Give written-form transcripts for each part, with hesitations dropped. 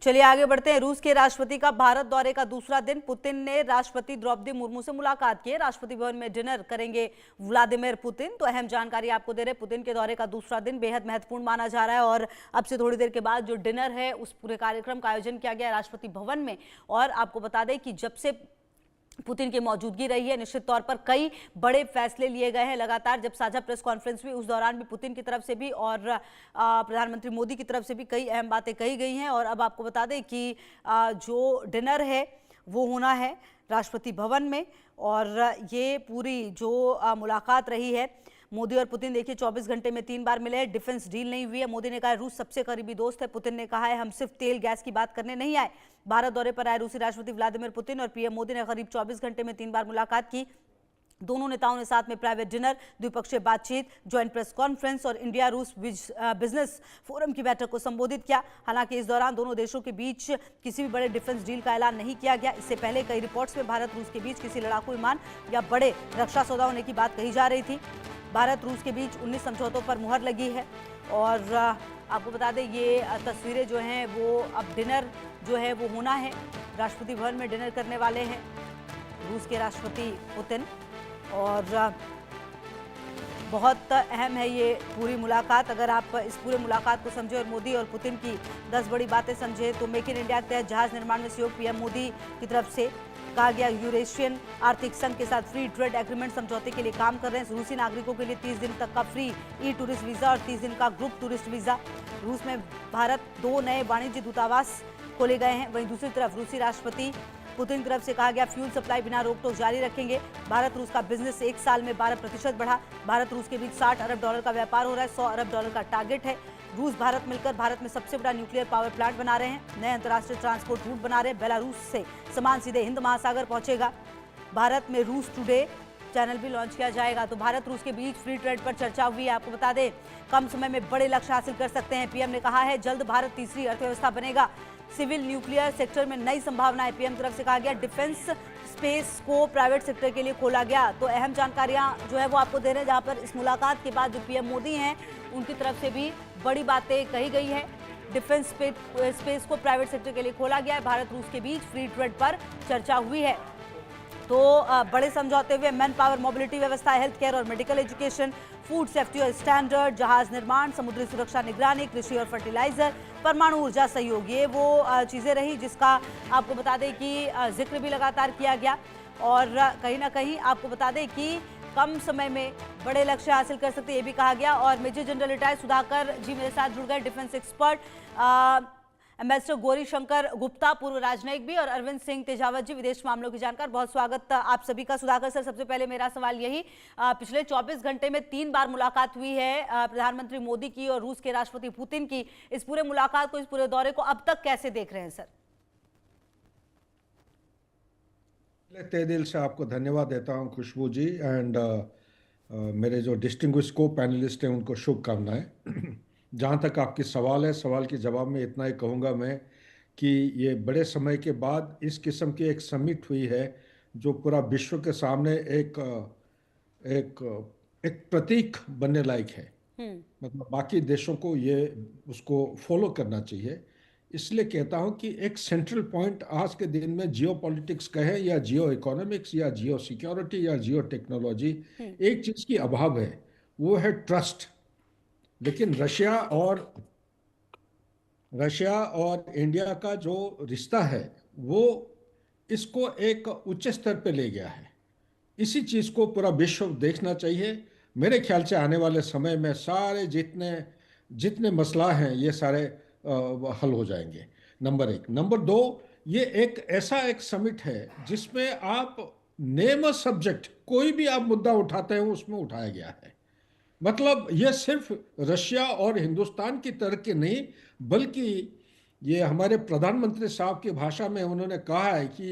चलिए आगे बढ़ते हैं। रूस के राष्ट्रपति का भारत दौरे का दूसरा दिन। पुतिन ने राष्ट्रपति द्रौपदी मुर्मू से मुलाकात की। राष्ट्रपति भवन में डिनर करेंगे व्लादिमीर पुतिन। तो अहम जानकारी आपको दे रहे हैं, पुतिन के दौरे का दूसरा दिन बेहद महत्वपूर्ण माना जा रहा है और अब से थोड़ी देर के बाद जो डिनर है उस पूरे कार्यक्रम का आयोजन किया गया है राष्ट्रपति भवन में। और आपको बता दें कि जब से पुतिन की मौजूदगी रही है, निश्चित तौर पर कई बड़े फैसले लिए गए हैं। लगातार जब साझा प्रेस कॉन्फ्रेंस हुई उस दौरान भी पुतिन की तरफ से भी और प्रधानमंत्री मोदी की तरफ से भी कई अहम बातें कही गई हैं। और अब आपको बता दें कि जो डिनर है वो होना है राष्ट्रपति भवन में और ये पूरी जो मुलाकात रही है मोदी और पुतिन, देखिए 24 घंटे में 3 बार मिले हैं। डिफेंस डील नहीं हुई है। मोदी ने कहा रूस सबसे करीबी दोस्त है। पुतिन ने कहा है हम सिर्फ तेल गैस की बात करने नहीं आए। भारत दौरे पर आए रूसी राष्ट्रपति व्लादिमीर पुतिन और पीएम मोदी ने करीब 24 घंटे में 3 बार मुलाकात की। दोनों नेताओं ने साथ में प्राइवेट डिनर, द्विपक्षीय बातचीत, ज्वाइंट प्रेस कॉन्फ्रेंस और इंडिया रूस बिजनेस फोरम की बैठक को संबोधित किया। हालांकि इस दौरान दोनों देशों के बीच किसी भी बड़े डिफेंस डील का ऐलान नहीं किया गया। इससे पहले कई रिपोर्ट्स में भारत रूस के बीच किसी लड़ाकू विमान या बड़े रक्षा सौदा होने की बात कही जा रही थी। भारत रूस के बीच 19 समझौतों पर मुहर लगी है और आपको बता दें ये तस्वीरें जो हैं वो अब डिनर जो है वो होना है। राष्ट्रपति भवन में डिनर करने वाले हैं रूस के राष्ट्रपति पुतिन और बहुत अहम है ये पूरी मुलाकात। अगर आप इस पूरे मुलाकात को समझे और मोदी और पुतिन की 10 बड़ी बातें समझे तो मेक इन इंडिया के तहत जहाज निर्माण में सहयोग पीएम मोदी की तरफ से कहा गया। यूरेशियन आर्थिक संघ के साथ फ्री ट्रेड एग्रीमेंट समझौते के लिए काम कर रहे हैं। रूसी नागरिकों के लिए 30 दिन तक का फ्री ई टूरिस्ट वीजा और 30 दिन का ग्रुप टूरिस्ट वीजा। रूस में भारत 2 नए वाणिज्य दूतावास खोले गए हैं। वहीं दूसरी तरफ रूसी राष्ट्रपति पुतिन की तरफ से कहा गया फ्यूल सप्लाई बिना रोक टोक जारी रखेंगे। भारत रूस का बिजनेस 1 साल में 12% बढ़ा। भारत रूस के बीच $60 अरब का व्यापार हो रहा है। $100 अरब का टारगेट है। रूस भारत मिलकर भारत में सबसे बड़ा न्यूक्लियर पावर प्लांट बना रहे हैं। नए अंतर्राष्ट्रीय ट्रांसपोर्ट रूट बना रहे हैं। बेलारूस से सामान सीधे हिंद महासागर पहुंचेगा। भारत में रूस टुडे चैनल भी लॉन्च किया जाएगा। तो भारत रूस के बीच फ्री ट्रेड पर चर्चा हुई है। आपको बता दें कम समय में बड़े लक्ष्य हासिल कर सकते हैं। पीएम ने कहा है जल्द भारत तीसरी अर्थव्यवस्था बनेगा। सिविल न्यूक्लियर सेक्टर में नई संभावनाएं। पीएम की तरफ से कहा गया डिफेंस स्पेस को प्राइवेट सेक्टर के लिए खोला गया। तो अहम जानकारियां जो है वो आपको दे रहे हैं, जहां पर इस मुलाकात के बाद जो पीएम मोदी हैं उनकी तरफ से भी बड़ी बातें कही गई है। डिफेंस स्पेस को प्राइवेट सेक्टर के लिए खोला गया है। भारत रूस के बीच फ्री ट्रेड पर चर्चा हुई है। तो बड़े समझौते हुए मैन पावर, मोबिलिटी व्यवस्था, हेल्थ केयर और मेडिकल एजुकेशन, फूड सेफ्टी और स्टैंडर्ड, जहाज निर्माण, समुद्री सुरक्षा निगरानी, कृषि और फर्टिलाइजर, परमाणु ऊर्जा सहयोग, ये वो चीज़ें रही जिसका आपको बता दें कि जिक्र भी लगातार किया गया। और कहीं ना कहीं आपको बता दें कि कम समय में बड़े लक्ष्य हासिल कर सकते, ये भी कहा गया। और मेजर जनरल रिटायर्ड सुधाकर जी मेरे साथ जुड़ गए, defence expert, ambassador Gauri Shankar Gupta पूर्व राजनयिक भी, और अरविंद सिंह तेजावत जी विदेश मामलों की जानकार। बहुत स्वागत आप सभी का। सुधाकर सर, सबसे पहले मेरा सवाल यही, पिछले 24 घंटे में 3 बार मुलाकात हुई है प्रधानमंत्री मोदी की और रूस के राष्ट्रपति पुतिन की। इस पूरे मुलाकात को, इस पूरे दौरे को अब तक कैसे देख रहे हैं सर? तहे दिल से आपको धन्यवाद देता हूं खुशबू जी, एंड मेरे जो डिस्टिंग्विश को पैनलिस्ट हैं उनको शुभकामनाएं। जहाँ तक आपकी सवाल है, सवाल के जवाब में इतना ही कहूँगा मैं कि ये बड़े समय के बाद इस किस्म की एक समिट हुई है जो पूरा विश्व के सामने एक एक प्रतीक बनने लायक है। मतलब बाकी देशों को ये उसको फॉलो करना चाहिए। इसलिए कहता हूं कि एक सेंट्रल पॉइंट आज के दिन में जियो पॉलिटिक्स कहें या जियो इकोनॉमिक्स या जियो सिक्योरिटी या जियो टेक्नोलॉजी, एक चीज़ की अभाव है, वो है ट्रस्ट। लेकिन रशिया और इंडिया का जो रिश्ता है वो इसको एक उच्च स्तर पे ले गया है। इसी चीज़ को पूरा विश्व देखना चाहिए। मेरे ख्याल से आने वाले समय में सारे जितने जितने मसला हैं ये सारे हल हो जाएंगे। नंबर 1। नंबर 2, ये एक ऐसा एक समिट है जिसमें आप नेम अ सब्जेक्ट, कोई भी आप मुद्दा उठाते हैं उसमें उठाया गया है। मतलब ये सिर्फ रशिया और हिंदुस्तान की तरह के नहीं, बल्कि ये हमारे प्रधानमंत्री साहब की भाषा में उन्होंने कहा है कि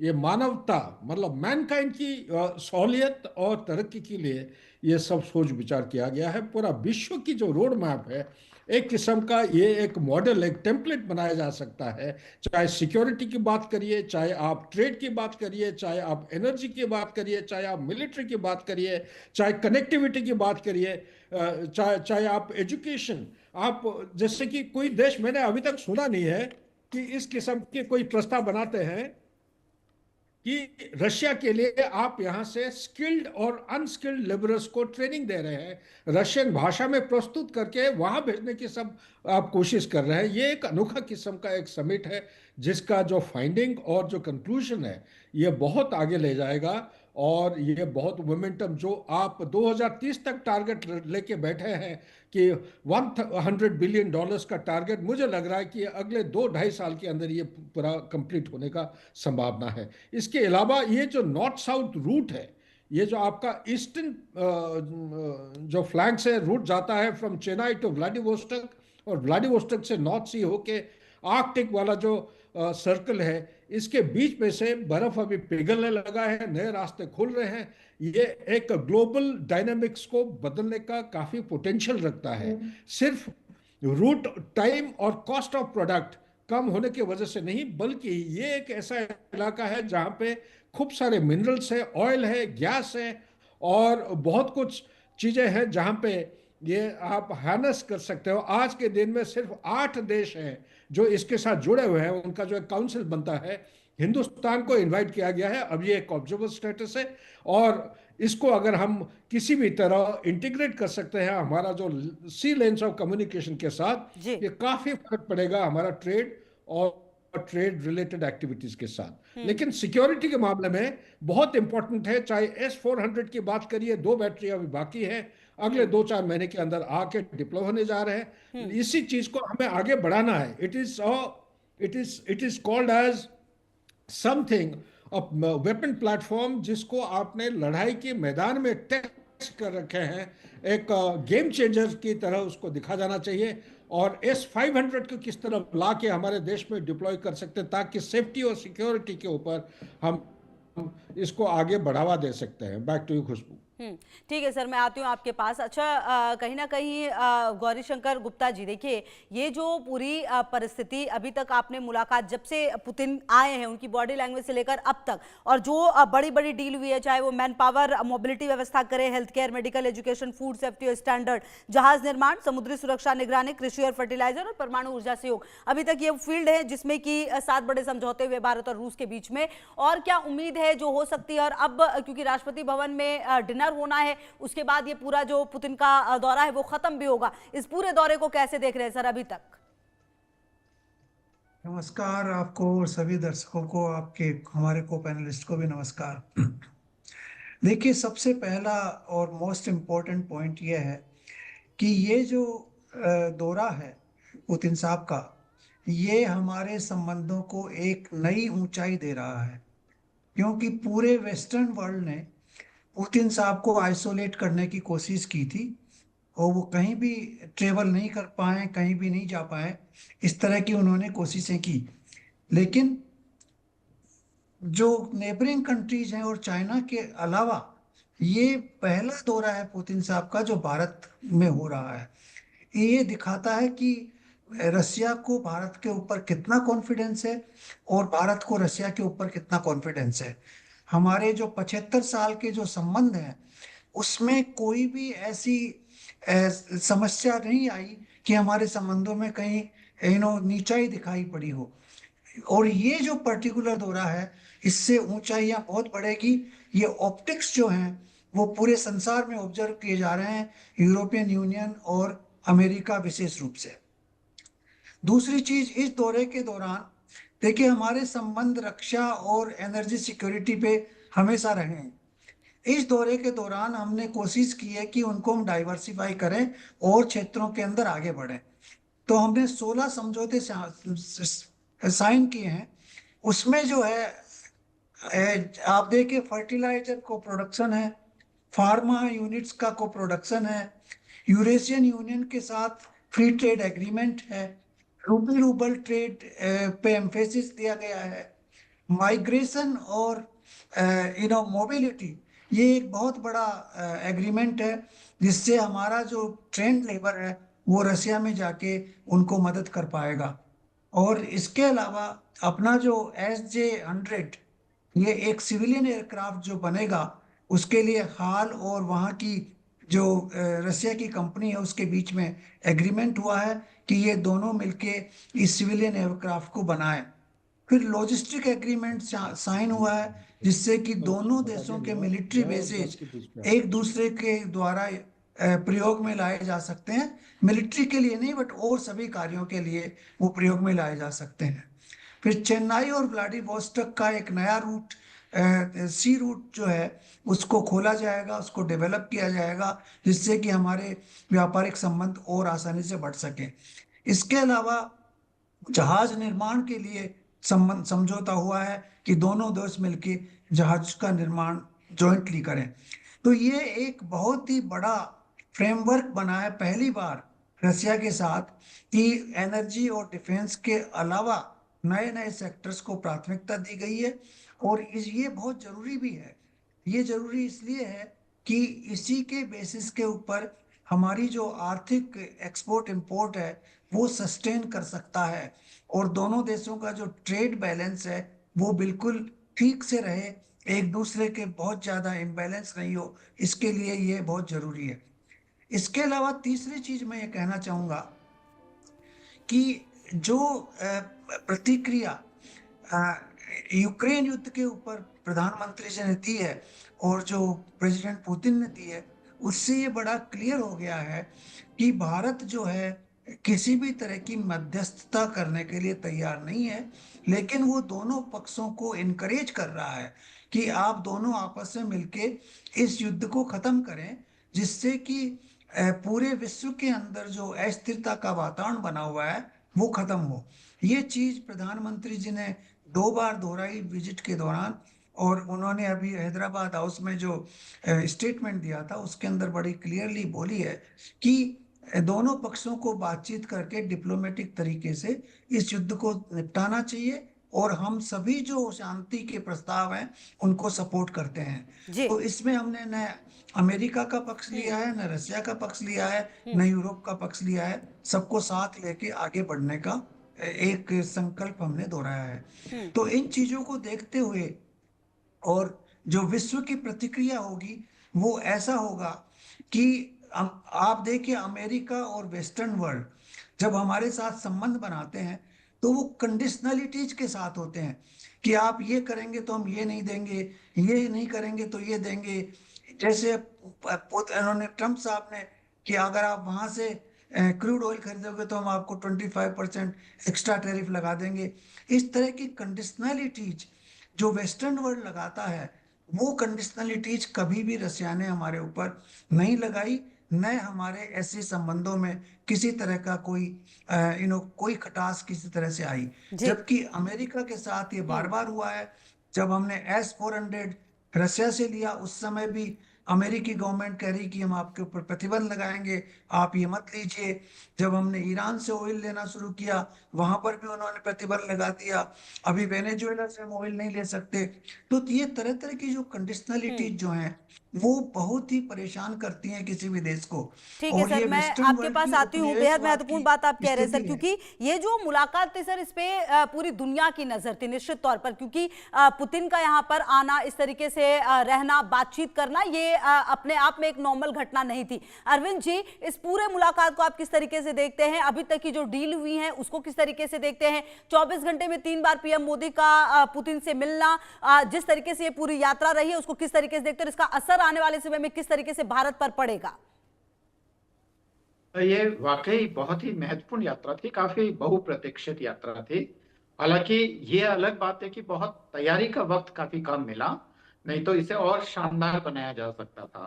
ये मानवता, मतलब मैनकाइंड की सहूलियत और तरक्की के लिए ये सब सोच विचार किया गया है। पूरा विश्व की जो रोड मैप है, एक किस्म का ये एक मॉडल, एक टेम्पलेट बनाया जा सकता है। चाहे सिक्योरिटी की बात करिए, चाहे आप ट्रेड की बात करिए, चाहे आप एनर्जी की बात करिए, चाहे आप मिलिट्री की बात करिए, चाहे कनेक्टिविटी की बात करिए, चाहे आप एजुकेशन, आप जैसे कि कोई देश मैंने अभी तक सुना नहीं है कि इस किस्म के कोई प्रस्ताव बनाते हैं कि रशिया के लिए आप यहाँ से स्किल्ड और अनस्किल्ड लेबरर्स को ट्रेनिंग दे रहे हैं, रशियन भाषा में प्रस्तुत करके वहाँ भेजने की सब आप कोशिश कर रहे हैं। ये एक अनोखा किस्म का एक समिट है जिसका जो फाइंडिंग और जो कंक्लूजन है ये बहुत आगे ले जाएगा। और ये बहुत मोमेंटम जो आप 2030 तक टारगेट लेके बैठे हैं कि $100 बिलियन का टारगेट, मुझे लग रहा है कि अगले 2-2.5 साल के अंदर ये पूरा कंप्लीट होने का संभावना है। इसके अलावा ये जो नॉर्थ साउथ रूट है, ये जो आपका ईस्टर्न जो फ्लैंक से रूट जाता है फ्रॉम चेन्नई टू व्लादिवोस्टोक, और व्लादिवोस्टोक से नॉर्थ सी होके आर्कटिक वाला जो सर्कल है, इसके बीच में से बर्फ अभी पिघलने लगा है, नए रास्ते खुल रहे हैं। ये एक ग्लोबल डायनामिक्स को बदलने का काफी पोटेंशियल रखता है। सिर्फ रूट टाइम और कॉस्ट ऑफ प्रोडक्ट कम होने की वजह से नहीं, बल्कि ये एक ऐसा इलाका है जहाँ पे खूब सारे मिनरल्स है, ऑयल है, गैस है और बहुत कुछ चीजें हैं जहाँ पे ये आप हार्नेस कर सकते हो। आज के दिन में सिर्फ 8 देश हैं जो इसके साथ जुड़े हुए हैं, उनका जो एक काउंसिल बनता है। हिंदुस्तान को इनवाइट किया गया है, अब ये एक ऑब्जर्वर स्टेटस है, और इसको अगर हम किसी भी तरह इंटीग्रेट कर सकते हैं हमारा जो सी लेन्स ऑफ कम्युनिकेशन के साथ, जी। ये काफी फर्क पड़ेगा हमारा ट्रेड और ट्रेड रिलेटेड एक्टिविटीज के साथ। लेकिन सिक्योरिटी के मामले में बहुत इंपॉर्टेंट है, चाहे S-400 की बात करिए, 2 बैटरी अभी बाकी है, अगले 2-4 महीने के अंदर आके डिप्लॉय होने जा रहे हैं। इसी चीज को हमें आगे बढ़ाना है। It is called as something weapon platform, जिसको आपने लड़ाई के मैदान में टेस्ट कर रखे हैं, एक गेम चेंजर की तरह उसको दिखा जाना चाहिए। और S-500 को किस तरह ला के हमारे देश में डिप्लॉय कर सकते हैं ताकि सेफ्टी और सिक्योरिटी के ऊपर हम इसको आगे बढ़ावा दे सकते हैं। बैक टू यू खुशबू। ठीक है सर, मैं आती हूँ आपके पास। अच्छा, कहीं ना कहीं गौरी शंकर गुप्ता जी, देखिए ये जो पूरी परिस्थिति अभी तक आपने मुलाकात जब से पुतिन आए हैं उनकी बॉडी लैंग्वेज से लेकर अब तक, और जो बड़ी बड़ी डील हुई है, चाहे वो मैन पावर मोबिलिटी व्यवस्था करे, health care, medical education, food safety और स्टैंडर्ड, जहाज निर्माण, समुद्री सुरक्षा निगरानी, कृषि और फर्टिलाइजर और परमाणु ऊर्जा सहयोग, अभी तक ये फील्ड है जिसमें कि 7 बड़े समझौते हुए भारत और रूस के बीच में। और क्या उम्मीद है जो हो सकती है, और अब क्योंकि राष्ट्रपति भवन में डिनर होना है, उसके बाद ये पूरा जो पुतिन का दौरा है वो खत्म भी होगा, इस पूरे दौरे को कैसे देख रहे हैं सर अभी तक? नमस्कार आपको और सभी दर्शकों को, आपके हमारे को पैनलिस्ट को भी नमस्कार। देखिए, सबसे पहला और मोस्ट इम्पोर्टेंट पॉइंट ये है कि ये जो दौरा है पुतिन साहब का, ये हमारे संबंधों को एक नई ऊंचाई दे रहा है, क्योंकि पूरे वेस्टर्न वर्ल्ड ने पुतिन साहब को आइसोलेट करने की कोशिश की थी और वो कहीं भी ट्रेवल नहीं कर पाए, कहीं भी नहीं जा पाए, इस तरह की उन्होंने कोशिशें की। लेकिन जो नेबरिंग कंट्रीज हैं और चाइना के अलावा ये पहला दौरा है पुतिन साहब का जो भारत में हो रहा है। ये दिखाता है कि रशिया को भारत के ऊपर कितना कॉन्फिडेंस है और भारत को रशिया के ऊपर कितना कॉन्फिडेंस है। हमारे जो 75 साल के जो संबंध हैं उसमें कोई भी ऐसी समस्या नहीं आई कि हमारे संबंधों में कहीं नीचाई दिखाई पड़ी हो। और ये जो पर्टिकुलर दौरा है, इससे ऊंचाइयां बहुत बढ़ेगी। ये ऑप्टिक्स जो हैं वो पूरे संसार में ऑब्जर्व किए जा रहे हैं, यूरोपियन यूनियन और अमेरिका विशेष रूप से। दूसरी चीज, इस दौरे के दौरान देखिए हमारे संबंध रक्षा और एनर्जी सिक्योरिटी पे हमेशा रहे हैं। इस दौरे के दौरान हमने कोशिश की है कि उनको हम डाइवर्सिफाई करें और क्षेत्रों के अंदर आगे बढ़ें। तो हमने 16 समझौते साइन किए हैं। उसमें जो है आप देखिए, फर्टिलाइजर को प्रोडक्शन है, फार्मा यूनिट्स का को प्रोडक्शन है, यूरेशियन यूनियन के साथ फ्री ट्रेड एग्रीमेंट है, रूबल रूबल ट्रेड पे एम्फेसिस दिया गया है, माइग्रेशन और मोबिलिटी, ये एक बहुत बड़ा एग्रीमेंट है जिससे हमारा जो ट्रेंड लेबर है वो रशिया में जाके उनको मदद कर पाएगा। और इसके अलावा अपना जो SJ-100, ये एक सिविलियन एयरक्राफ्ट जो बनेगा, उसके लिए हाल और वहाँ की जो रसिया की कंपनी है उसके बीच में एग्रीमेंट हुआ है कि ये दोनों मिलके इस सिविलियन एयरक्राफ्ट को बनाएं। फिर लॉजिस्टिक एग्रीमेंट साइन हुआ है जिससे कि दोनों देशों के मिलिट्री 9 और 10 बेसिस के बीच में एक दूसरे के द्वारा प्रयोग में लाए जा सकते हैं। मिलिट्री के लिए नहीं बट और सभी कार्यों के लिए वो प्रयोग में लाए जा सकते हैं। फिर चेन्नई और व्लादिवोस्टोक का एक नया रूट, सी रूट जो है उसको खोला जाएगा, उसको डेवलप किया जाएगा जिससे कि हमारे व्यापारिक संबंध और आसानी से बढ़ सके। इसके अलावा जहाज निर्माण के लिए समझौता हुआ है कि दोनों देश मिलकर जहाज का निर्माण जॉइंटली करें। तो ये एक बहुत ही बड़ा फ्रेमवर्क बना है पहली बार रसिया के साथ कि एनर्जी और डिफेंस के अलावा नए नए सेक्टर्स को प्राथमिकता दी गई है। और ये बहुत जरूरी भी है। ये जरूरी इसलिए है कि इसी के बेसिस के ऊपर हमारी जो आर्थिक एक्सपोर्ट इंपोर्ट है वो सस्टेन कर सकता है और दोनों देशों का जो ट्रेड बैलेंस है वो बिल्कुल ठीक से रहे, एक दूसरे के बहुत ज्यादा इम्बैलेंस नहीं हो। इसके लिए ये बहुत जरूरी है। इसके अलावा तीसरी चीज मैं ये कहना चाहूंगा कि जो प्रतिक्रिया अ, यूक्रेन युद्ध के ऊपर प्रधानमंत्री जी ने दी है और जो प्रेसिडेंट पुतिन ने दी है उससे ये बड़ा क्लियर हो गया है कि भारत जो है किसी भी तरह की मध्यस्थता करने के लिए तैयार नहीं है। लेकिन वो दोनों पक्षों को इनकरेज कर रहा है कि आप दोनों आपस में मिलके इस युद्ध को खत्म करें जिससे कि पूरे विश्व के अंदर जो अस्थिरता का वातावरण बना हुआ है वो खत्म हो। ये चीज प्रधानमंत्री जी ने 2 बार दोहराई विजिट के दौरान। और उन्होंने अभी हैदराबाद हाउस में जो स्टेटमेंट दिया था उसके अंदर बड़ी क्लियरली बोली है कि दोनों पक्षों को बातचीत करके डिप्लोमेटिक तरीके से इस युद्ध को निपटाना चाहिए और हम सभी जो शांति के प्रस्ताव हैं उनको सपोर्ट करते हैं। जी। तो इसमें हमने न अमेरिका का पक्ष लिया है, न रसिया का पक्ष लिया है, न यूरोप का पक्ष लिया है। सबको साथ लेके आगे बढ़ने का एक संकल्प हमने दोहराया है। तो इन चीजों को देखते हुए और जो विश्व की प्रतिक्रिया होगी वो ऐसा होगा कि आप देखिए अमेरिका और वेस्टर्न वर्ल्ड जब हमारे साथ संबंध बनाते हैं तो वो कंडीशनलिटीज के साथ होते हैं कि आप ये करेंगे तो हम ये नहीं देंगे, ये नहीं करेंगे तो ये देंगे। जैसे उन्होंने ट्रम्प साहब ने कि अगर आप वहां से क्रूड ऑयल खरीदोगे तो हम आपको 25% एक्स्ट्रा टैरिफ लगा देंगे। इस तरह की कंडीशनलिटीज जो वेस्टर्न वर्ल्ड लगाता है वो कंडीशनलिटीज कभी भी रसिया ने हमारे ऊपर नहीं लगाई, न हमारे ऐसे संबंधों में किसी तरह का कोई कोई खटास किसी तरह से आई। जी। जबकि अमेरिका के साथ ये बार बार हुआ है। जब हमने S-400 रसिया से लिया उस समय भी अमेरिकी गवर्नमेंट कह रही कि हम आपके ऊपर प्रतिबंध लगाएंगे, आप ये मत लीजिए। जब हमने ईरान से ऑयल लेना शुरू किया वहां पर भी उन्होंने प्रतिबंध लगा दिया। अभी वेनेजुएला से हम ऑयल नहीं ले सकते। तो ये तरह तरह की जो कंडीशनलिटीज जो हैं वो बहुत ही परेशान करती हैं किसी भी देश को। ठीक है और सर, ये मैं वेस्टर्न आपके वर्ल्ड पास की आती हूँ। बेहद उपनिवेशवाद महत्वपूर्ण की बात आप कह रहे हैं सर, स्थिति है। क्योंकि ये जो मुलाकात थी सर इस पे पूरी दुनिया की नजर थी निश्चित तौर पर, क्योंकि पुतिन का यहाँ पर आना, इस तरीके से रहना, बातचीत करना, ये अपने आप में एक नॉर्मल घटना नहीं थी। अरविंद जी, इस पूरे मुलाकात को आप किस तरीके से देखते हैं? अभी तक की जो डील हुई है उसको किस तरीके से देखते हैं? 24 घंटे में 3 बार पीएम मोदी का पुतिन से मिलना, जिस तरीके से ये पूरी यात्रा रही है उसको किस तरीके से देखते हैं और इसका असर आने वाले समय में किस तरीके से भारत पर पड़ेगा? ये वाकई बहुत ही महत्वपूर्ण यात्रा थी, काफी बहुप्रतीक्षित यात्रा थी। हालांकि ये अलग बात है कि बहुत तैयारी का वक्त काफी कम मिला, नहीं तो इसे और शानदार बनाया जा सकता था।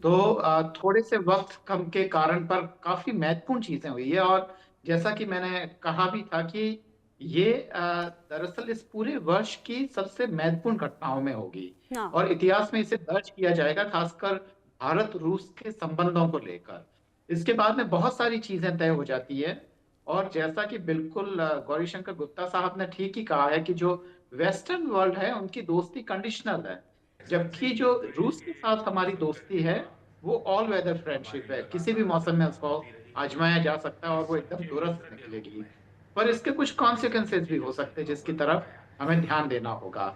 तो थोड़े से वक्त कम के कारण पर काफी महत्वपूर्ण चीजें हुई है। और जैसा कि मैंने कहा भी था कि ये दरअसल इस पूरे वर्ष की सबसे महत्वपूर्ण घटनाओं में होगी हाँ। और इतिहास में इसे दर्ज किया जाएगा, खासकर भारत रूस के संबंधों को लेकर। इसके बाद में बहुत सारी चीजें तय हो जाती है। और जैसा कि बिल्कुल गौरीशंकर गुप्ता साहब ने ठीक ही कहा है कि जो वेस्टर्न वर्ल्ड है उनकी दोस्ती कंडीशनल है, जबकि जो रूस के साथ हमारी दोस्ती है वो ऑल वेदर फ्रेंडशिप है, किसी भी मौसम में उसको आजमाया जा सकता है और वो एकदम दुरुस्त निकलेगी। पर इसके कुछ कॉन्सिक्वेंसेज भी हो सकते हैं जिसकी तरफ हमें ध्यान देना होगा।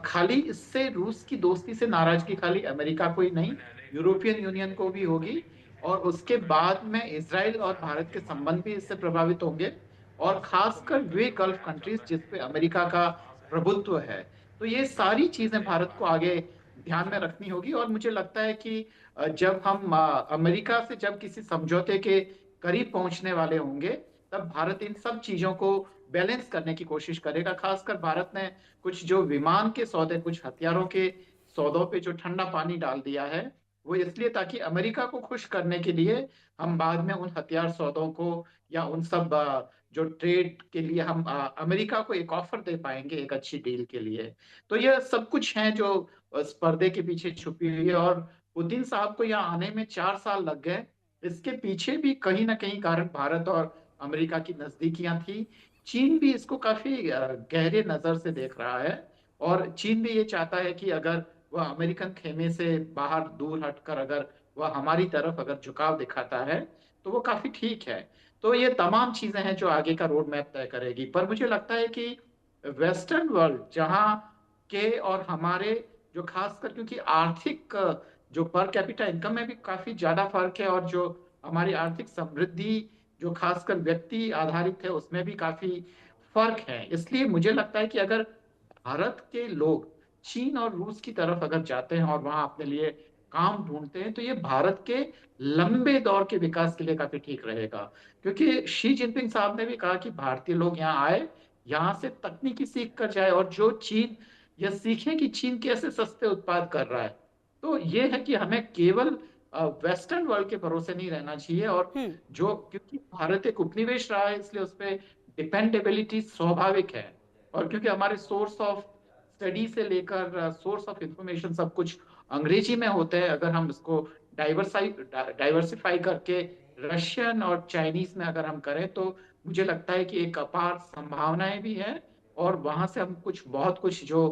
खाली इससे रूस की दोस्ती से नाराजगी खाली अमेरिका को ही नहीं यूरोपियन यूनियन को भी होगी, और उसके बाद में इजराइल और भारत के संबंध भी इससे प्रभावित होंगे, और खासकर वे गल्फ कंट्रीज जिस पे अमेरिका का प्रभुत्व है। तो ये सारी चीजें भारत को आगे ध्यान में रखनी होगी, और मुझे लगता है कि जब हम अमेरिका से जब किसी समझौते के करीब पहुंचने वाले होंगे, तब भारत इन सब चीजों को बैलेंस करने की कोशिश करेगा। खासकर भारत ने कुछ जो विमान के सौदे, कुछ हथियारों के सौदों पे जो ठंडा पानी डाल दिया है, वो इसलिए ताकि अमेरिका को खुश करने के लिए हम बाद में उन हथियार सौदों को या उन सब जो ट्रेड के लिए हम अमेरिका को एक ऑफर दे पाएंगे एक अच्छी डील के लिए। तो ये सब कुछ है जो इस पर्दे के पीछे छुपी हुई है, और पुतिन साहब को यहाँ आने में 4 साल लग गए। इसके पीछे भी कहीं ना कहीं कारण भारत और अमेरिका की नजदीकियां थी। चीन भी इसको काफी गहरे नजर से देख रहा है, और चीन भी ये चाहता है कि अगर वह अमेरिकन खेमे से बाहर दूर हटकर अगर वह हमारी तरफ अगर झुकाव दिखाता है, तो वो काफी ठीक है। तो ये तमाम चीजें हैं जो आगे का रोड मैप तय करेगी। पर मुझे लगता है कि वेस्टर्न वर्ल्ड जहाँ के और हमारे जो खासकर, क्योंकि आर्थिक जो पर कैपिटा इनकम में भी काफी ज्यादा फर्क है, और जो हमारी आर्थिक समृद्धि जो खासकर व्यक्ति आधारित है उसमें भी काफी फर्क है। इसलिए मुझे लगता है कि अगर भारत के लोग चीन और रूस की तरफ अगर जाते हैं और वहां अपने लिए काम ढूंढते हैं, तो ये भारत के लंबे दौर के विकास के लिए काफी ठीक रहेगा। क्योंकि शी जिनपिंग साहब ने भी कहा कि भारतीय लोग यहाँ आए, यहाँ से तकनीकी सीख कर जाए, और जो चीन यह सीखें कि चीन कैसे सस्ते उत्पाद कर रहा है। तो ये है कि हमें केवल वेस्टर्न वर्ल्ड के भरोसे नहीं रहना चाहिए, और हम्म। जो क्योंकि भारत एक उपनिवेश रहा है, इसलिए उस पर डिपेंडेबिलिटी स्वाभाविक है। और क्योंकि हमारे सोर्स ऑफ स्टडी से लेकर सोर्स ऑफ इंफॉर्मेशन सब कुछ अंग्रेजी में होते हैं, अगर हम इसको डाइवर्सिफाई करके रशियन और चाइनीज में अगर हम करें, तो मुझे लगता है कि एक अपार संभावनाएं भी है, और वहां से हम कुछ बहुत कुछ जो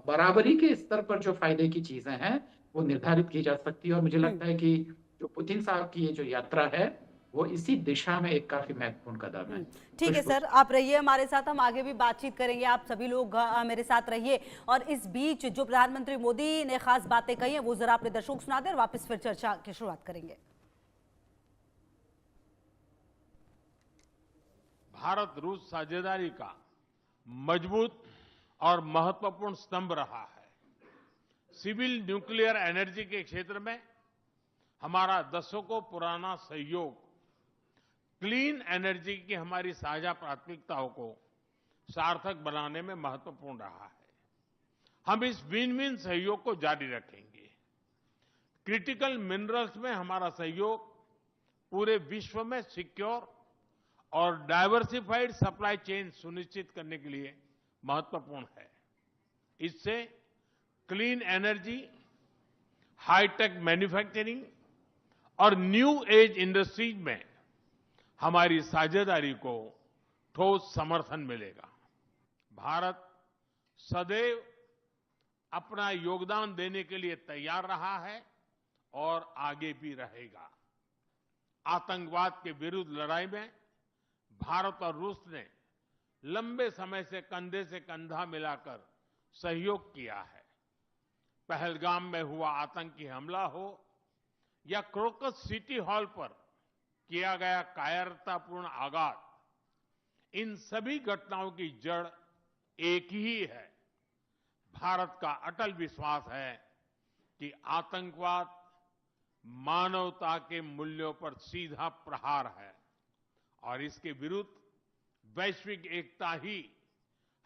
बराबरी के स्तर पर जो फायदे की चीजें हैं वो निर्धारित की जा सकती है। और मुझे हम्म। लगता है कि जो पुतिन साहब की ये जो यात्रा है वो इसी दिशा में एक काफी महत्वपूर्ण कदम है। ठीक है खुशबू। सर, आप रहिए हमारे साथ, हम आगे भी बातचीत करेंगे। आप सभी लोग मेरे साथ रहिए। और इस बीच जो प्रधानमंत्री मोदी ने खास बातें कही हैं वो जरा अपने दर्शकों को सुना दें, और वापस फिर चर्चा की शुरुआत करेंगे। भारत रूस साझेदारी का मजबूत और महत्वपूर्ण स्तंभ रहा है। सिविल न्यूक्लियर एनर्जी के क्षेत्र में हमारा दशकों पुराना सहयोग क्लीन एनर्जी की हमारी साझा प्राथमिकताओं को सार्थक बनाने में महत्वपूर्ण रहा है। हम इस विन विन सहयोग को जारी रखेंगे। क्रिटिकल मिनरल्स में हमारा सहयोग पूरे विश्व में सिक्योर और डाइवर्सिफाइड सप्लाई चेन सुनिश्चित करने के लिए महत्वपूर्ण है। इससे क्लीन एनर्जी, हाईटेक मैन्युफैक्चरिंग और न्यू एज इंडस्ट्रीज में हमारी साझेदारी को ठोस समर्थन मिलेगा। भारत सदैव अपना योगदान देने के लिए तैयार रहा है और आगे भी रहेगा। आतंकवाद के विरुद्ध लड़ाई में भारत और रूस ने लंबे समय से कंधे से कंधा मिलाकर सहयोग किया है। पहलगाम में हुआ आतंकी हमला हो या क्रोकस सिटी हॉल पर किया गया कायरतापूर्ण आघात, इन सभी घटनाओं की जड़ एक ही है। भारत का अटल विश्वास है कि आतंकवाद मानवता के मूल्यों पर सीधा प्रहार है और इसके विरुद्ध वैश्विक एकता ही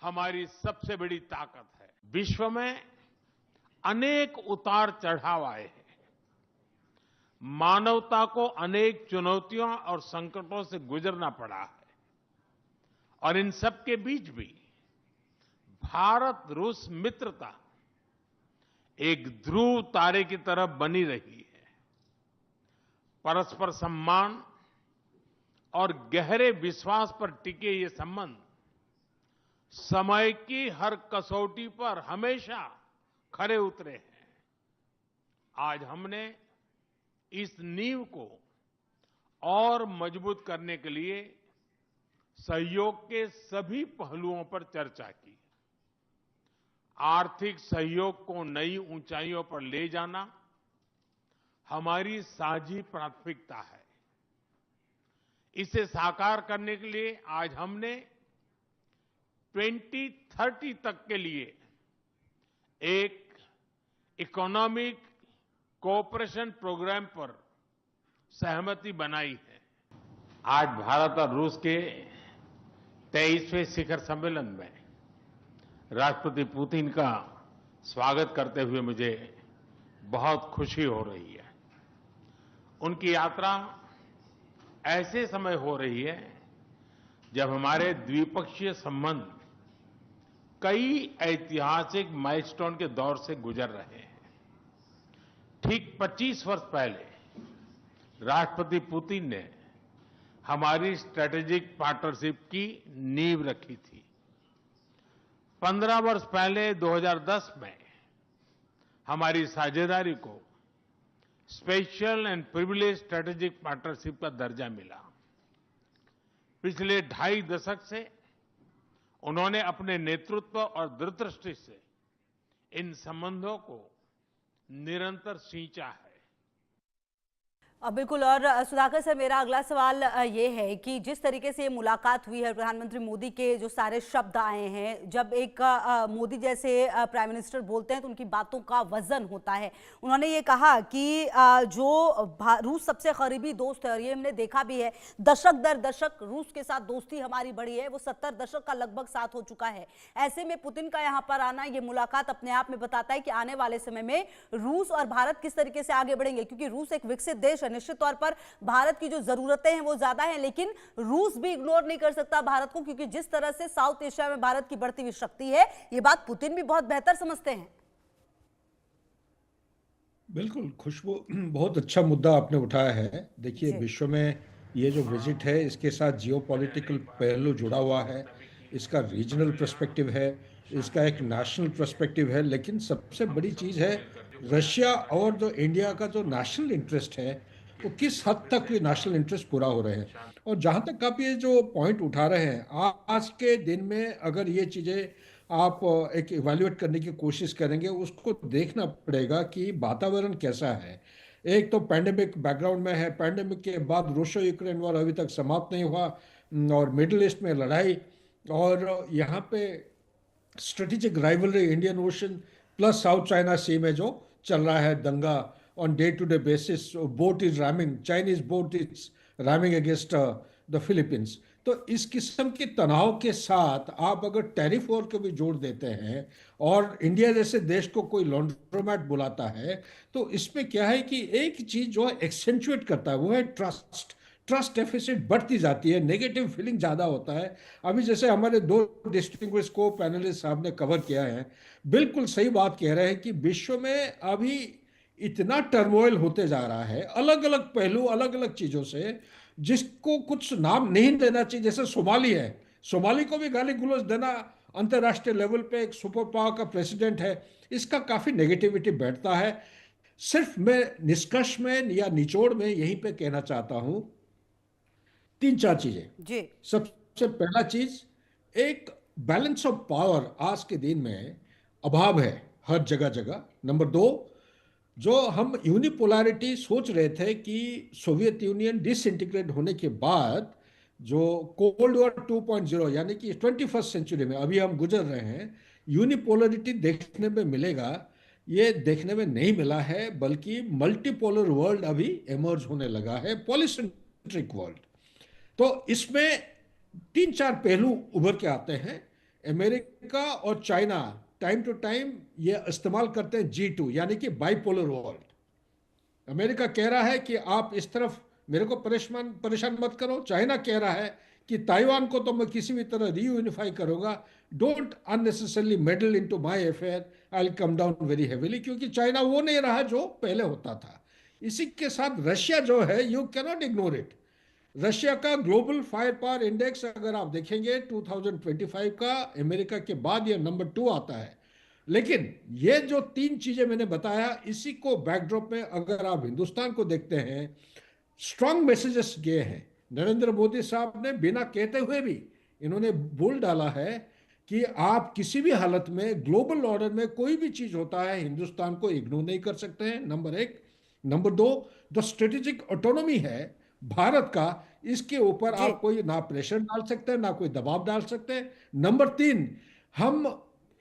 हमारी सबसे बड़ी ताकत है। विश्व में अनेक उतार चढ़ाव आए हैं। मानवता को अनेक चुनौतियों और संकटों से गुजरना पड़ा है और इन सब के बीच भी भारत रूस मित्रता एक ध्रुव तारे की तरह बनी रही है। परस्पर सम्मान और गहरे विश्वास पर टिके ये संबंध समय की हर कसौटी पर हमेशा खरे उतरे हैं। आज हमने इस नींव को और मजबूत करने के लिए सहयोग के सभी पहलुओं पर चर्चा की। आर्थिक सहयोग को नई ऊंचाइयों पर ले जाना, हमारी साझी प्राथमिकता है। इसे साकार करने के लिए आज हमने 2030 तक के लिए एक इकोनॉमिक कोऑपरेशन प्रोग्राम पर सहमति बनाई है। आज भारत और रूस के 23वें शिखर सम्मेलन में राष्ट्रपति पुतिन का स्वागत करते हुए मुझे बहुत खुशी हो रही है। उनकी यात्रा ऐसे समय हो रही है जब हमारे द्विपक्षीय संबंध कई ऐतिहासिक माइलस्टोन के दौर से गुजर रहे हैं। ठीक 25 वर्ष पहले राष्ट्रपति पुतिन ने हमारी स्ट्रेटेजिक पार्टनरशिप की नींव रखी थी। 15 वर्ष पहले 2010 में हमारी साझेदारी को special and privilege strategic partnership का दर्जा मिला। पिछले 2.5 दशक से उन्होंने अपने नेतृत्व और दूरदृष्टि से इन संबंधों को निरंतर सींचा है। बिल्कुल। और सुधाकर सर, मेरा अगला सवाल ये है कि जिस तरीके से ये मुलाकात हुई है, प्रधानमंत्री मोदी के जो सारे शब्द आए हैं, जब एक मोदी जैसे प्राइम मिनिस्टर बोलते हैं तो उनकी बातों का वजन होता है। उन्होंने ये कहा कि जो रूस सबसे करीबी दोस्त है, और ये हमने देखा भी है, दशक दर दशक रूस के साथ दोस्ती हमारी बढ़ी है, वो 70 दशक का लगभग साथ हो चुका है। ऐसे में पुतिन का यहाँ पर आना, ये मुलाकात अपने आप में बताता है कि आने वाले समय में रूस और भारत किस तरीके से आगे बढ़ेंगे, क्योंकि रूस एक विकसित देश है। निश्चित तौर पर भारत की जो जरूरतें हैं वो ज्यादा हैं, लेकिन रूस भी इग्नोर नहीं कर सकता भारत को, क्योंकि जिस तरह से साउथ एशिया में भारत की बढ़ती हुई शक्ति है, ये बात पुतिन भी बहुत बेहतर समझते हैं। बिल्कुल खुशबू, बहुत अच्छा मुद्दा आपने उठाया है। देखिए, विश्व में ये जो विजिट है, इसके साथ जियोपॉलिटिकल पहलू जुड़ा हुआ है, इसका रीजनल पर्सपेक्टिव है, इसका एक नेशनल पर्सपेक्टिव है, लेकिन सबसे बड़ी चीज़ है रशिया और जो इंडिया का जो नेशनल इंटरेस्ट है, वो किस हद तक ये नेशनल इंटरेस्ट पूरा हो रहे हैं। और जहाँ तक आप ये जो पॉइंट उठा रहे हैं, आज के दिन में अगर ये चीज़ें आप एक इवैल्यूएट करने की कोशिश करेंगे, उसको देखना पड़ेगा कि वातावरण कैसा है। एक तो पैंडेमिक बैकग्राउंड में है, पैंडेमिक के बाद रूसो यूक्रेन वॉर अभी तक समाप्त नहीं हुआ, और मिडिल ईस्ट में लड़ाई, और यहाँ पे strategic rivalry Indian Ocean plus South China Sea में जो चल रहा है दंगा on day to day basis. Boat is ramming, Chinese boat is ramming against the Philippines. तो इस किस्म के तनाव के साथ आप अगर टैरिफ वॉर को भी जोड़ देते हैं और इंडिया जैसे देश को कोई लॉन्ड्रोमैट बुलाता है, तो इसमें क्या है कि एक चीज जो है एक्सेंचुएट करता है, वो है ट्रस्ट डेफिसिट बढ़ती जाती है, नेगेटिव फीलिंग ज़्यादा होता है। अभी जैसे हमारे 2 डिस्टिंग्विश को पैनलिस्ट साहब ने कवर किया है, बिल्कुल सही बात कह रहे हैं कि विश्व में अभी इतना टर्मोइल होते जा रहा है, अलग अलग पहलू, अलग अलग चीज़ों से, जिसको कुछ नाम नहीं देना चाहिए। जैसे सोमाली है, सोमाली को भी गाली गलौज देना, अंतर्राष्ट्रीय लेवल पे एक सुपर पावर का प्रेसिडेंट है, इसका काफ़ी नेगेटिविटी बैठता है। सिर्फ मैं निष्कर्ष में या निचोड़ में यहीं पे कहना चाहता हूं 3-4 चीजें जी। सबसे पहला चीज, एक बैलेंस ऑफ पावर आज के दिन में अभाव है हर जगह जगह। नंबर 2, जो हम यूनिपोलैरिटी सोच रहे थे कि सोवियत यूनियन डिसइंटीग्रेट होने के बाद जो कोल्ड वॉर 2.0 यानी कि 21st सेंचुरी में अभी हम गुजर रहे हैं, यूनिपोलैरिटी देखने में मिलेगा, ये देखने में नहीं मिला है, बल्कि मल्टीपोलर वर्ल्ड अभी इमर्ज होने लगा है, पॉलीसेंट्रिक वर्ल्ड। तो इसमें 3-4 पहलू उभर के आते हैं। अमेरिका और चाइना टाइम टू टाइम ये इस्तेमाल करते हैं G2 यानी कि बाइपोलर वर्ल्ड। अमेरिका कह रहा है कि आप इस तरफ मेरे को परेशान मत करो, चाइना कह रहा है कि ताइवान को तो मैं किसी भी तरह रीयूनिफाई करूंगा, don't unnecessarily medal into my affair, I will come down very heavily, क्योंकि चाइना वो नहीं रहा जो पहले होता था। इसी के साथ रशिया जो है, you can not ignore it. Russia का ग्लोबल फायर पावर इंडेक्स अगर आप देखेंगे 2025 का, अमेरिका के बाद ये नंबर 2 आता है। लेकिन ये जो 3 चीजें मैंने बताया, इसी को बैकड्रॉप में अगर आप हिंदुस्तान को देखते हैं, स्ट्रांग मैसेजेस गए हैं। नरेंद्र मोदी साहब ने बिना कहते हुए भी इन्होंने बोल डाला है कि आप किसी भी हालत में ग्लोबल ऑर्डर में कोई भी चीज होता है, हिंदुस्तान को इग्नोर नहीं कर सकते हैं, नंबर 1। नंबर दो, जो स्ट्रेटेजिक ऑटोनॉमी है भारत का, इसके ऊपर जी। आप कोई ना प्रेशर डाल सकते हैं ना कोई दबाव डाल सकते हैं। नंबर तीन, हम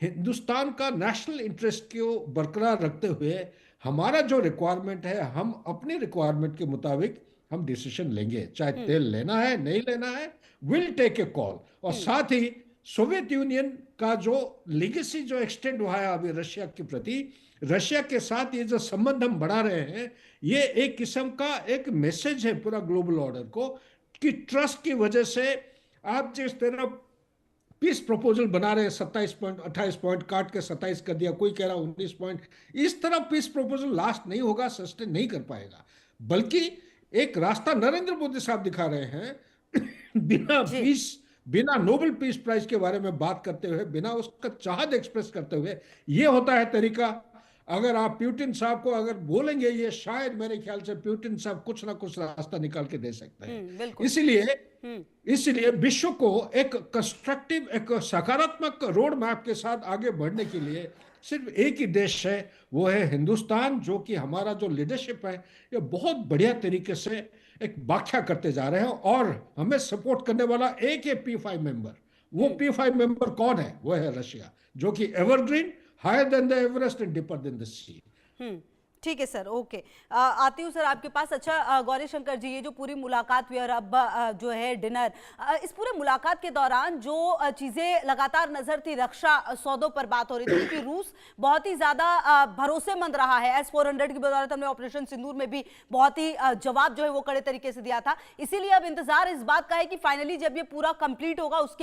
हिंदुस्तान का नेशनल इंटरेस्ट को बरकरार रखते हुए हमारा जो रिक्वायरमेंट है, हम अपनी रिक्वायरमेंट के मुताबिक हम डिसीजन लेंगे, चाहे तेल लेना है नहीं लेना है, विल टेक ए कॉल। और साथ ही सोवियत यूनियन का जो लिगेसी जो एक्सटेंड हुआ है अभी रशिया के प्रति, रशिया के साथ ये जो संबंध हम बढ़ा रहे हैं, ये एक किस्म का एक मैसेज है पूरा ग्लोबल ऑर्डर को, कि ट्रस्ट की वजह से आप जिस तरह पीस प्रपोजल बना रहे हैं, 27 पॉइंट 28 पॉइंट काट के 27 कर दिया, कोई कह रहा 19 पॉइंट, इस तरह पीस प्रपोजल लास्ट नहीं होगा, सस्टेन नहीं कर पाएगा। बल्कि एक रास्ता नरेंद्र मोदी साहब दिखा रहे हैं बिना जी। पीस, बिना नोबेल पीस प्राइज के बारे में बात करते हुए, बिना उसका चाहत एक्सप्रेस करते हुए, ये होता है तरीका। अगर आप पुतिन साहब को अगर बोलेंगे, ये शायद मेरे ख्याल से पुतिन साहब कुछ ना कुछ रास्ता निकाल के दे सकते हैं। बिल्कुल। इसलिए विश्व को एक कंस्ट्रक्टिव, एक सकारात्मक रोड मैप के साथ आगे बढ़ने के लिए सिर्फ एक ही देश है, वो है हिंदुस्तान, जो कि हमारा जो लीडरशिप है ये बहुत बढ़िया तरीके से एक व्याख्या करते जा रहे हैं। और हमें सपोर्ट करने वाला एक है P5 मेंबर। वो P5 मेंबर कौन है? वो है रशिया, जो कि evergreen, higher than the Everest and deeper than the sea. ठीक है सर, ओके। आती हूँ सर आपके पास। अच्छा गौरी शंकर जी, ये जो पूरी मुलाकात हुई और अब जो है डिनर, इस पूरे मुलाकात के दौरान जो चीज़ें लगातार नजर थी, रक्षा सौदों पर बात हो रही थी, क्योंकि रूस बहुत ही ज़्यादा भरोसेमंद रहा है। S-400 की बदौलत हमने ऑपरेशन सिंदूर में भी बहुत ही जवाब जो है वो कड़े तरीके से दिया था। इसीलिए अब इंतजार इस बात का है कि फाइनली जब ये पूरा कंप्लीट होगा उसके